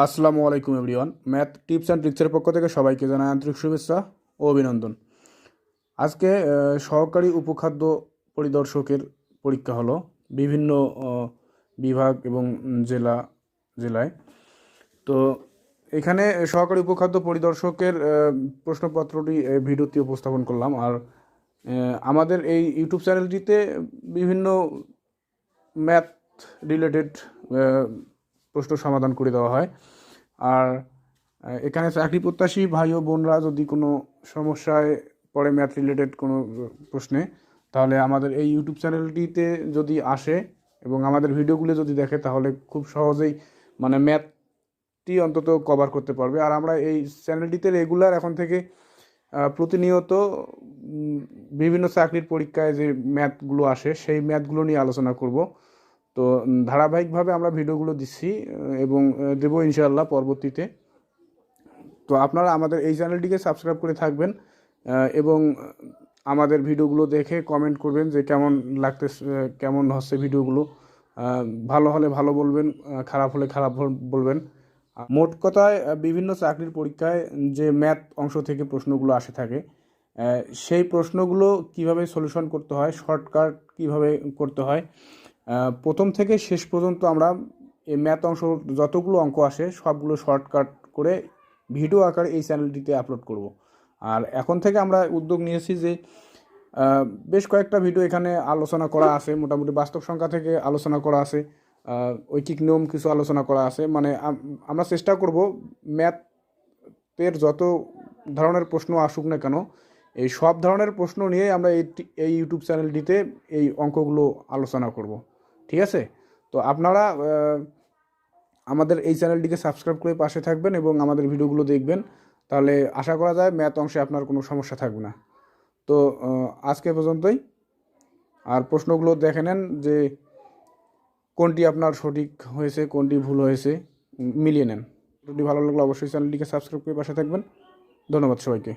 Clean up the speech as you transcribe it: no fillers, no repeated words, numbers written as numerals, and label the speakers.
Speaker 1: আসসালামু আলাইকুম everyone. Math tips and ট্রিক্সের পক্ষ থেকে সবাইকে জানাই আন্তরিক শুভেচ্ছা ও অভিনন্দন। আজকে সহকারী উপখাদ্য পরিদর্শকের পরীক্ষা হলো বিভিন্ন বিভাগ এবং জেলায়। তো এখানে সহকারী উপখাদ্য পরিদর্শকের প্রশ্নপত্রটি ভিডিওতে উপস্থাপন করলাম। আর আমাদের এই ইউটিউব চ্যানেলটিতে বিভিন্ন ম্যাথ রিলেটেড প্রশ্ন সমাধান করে দেওয়া হয়। আর এখানে চাকরি প্রত্যাশী ভাই ও বোনরা যদি কোনো সমস্যায় পড়ে ম্যাথ রিলেটেড কোনো প্রশ্নে, তাহলে আমাদের এই ইউটিউব চ্যানেলটিতে যদি আসে এবং আমাদের ভিডিওগুলো যদি দেখে, তাহলে খুব সহজেই মানে ম্যাথটি অন্তত কভার করতে পারবে। আর আমরা এই চ্যানেলটিতে রেগুলার এখন থেকে প্রতিনিয়ত বিভিন্ন চাকরির পরীক্ষায় যে ম্যাথগুলো আসে সেই ম্যাথগুলো নিয়ে আলোচনা করব। তো ধারাবাহিকভাবে আমরা ভিডিওগুলো দিচ্ছি এবং দেবো ইনশাআল্লাহ পরবর্তীতে। তো আপনারা আমাদের এই চ্যানেলটিকে সাবস্ক্রাইব করে থাকবেন এবং আমাদের ভিডিওগুলো দেখে কমেন্ট করবেন যে কেমন হচ্ছে ভিডিওগুলো। ভালো হলে ভালো বলবেন, খারাপ হলে খারাপ বলবেন। মোট কথায় বিভিন্ন চাকরির পরীক্ষায় যে ম্যাথ অংশ থেকে প্রশ্নগুলো আসে থাকে, সেই প্রশ্নগুলো কিভাবে সলিউশন করতে হয়, শর্টকাট কিভাবে করতে হয়, প্রথম থেকে শেষ পর্যন্ত আমরা এই ম্যাথ অংশ যতগুলো অঙ্ক আসে সবগুলো শর্টকাট করে ভিডিও আকারে এই চ্যানেলটিতে আপলোড করব। আর এখন থেকে আমরা উদ্যোগ নিয়েছি যে বেশ কয়েকটা ভিডিও এখানে আলোচনা করা আছে, মোটামুটি বাস্তব সংখ্যা থেকে আলোচনা করা আছে, ঐকিক নিয়ম কিছু আলোচনা করা আছে। মানে আমরা চেষ্টা করব ম্যাথের যত ধরনের প্রশ্ন আসুক না কেন, এই সব ধরনের প্রশ্ন নিয়ে আমরা এই ইউটিউব চ্যানেলটিতে এই অঙ্কগুলো আলোচনা করব। ঠিক আছে? তো আপনারা আমাদের এই চ্যানেলটিকে সাবস্ক্রাইব করে পাশে থাকবেন এবং আমাদের ভিডিওগুলো দেখবেন, তাহলে আশা করা যায় ম্যাথ অংশে আপনার কোনো সমস্যা থাকবে না। তো আজকে পর্যন্তই। আর প্রশ্নগুলো দেখে নেন যে কোনটি আপনার সঠিক হয়েছে, কোনটি ভুল হয়েছে, মিলিয়ে নেন। যদি ভালো লাগলে অবশ্যই চ্যানেলটিকে সাবস্ক্রাইব করে পাশে থাকবেন। ধন্যবাদ সবাইকে।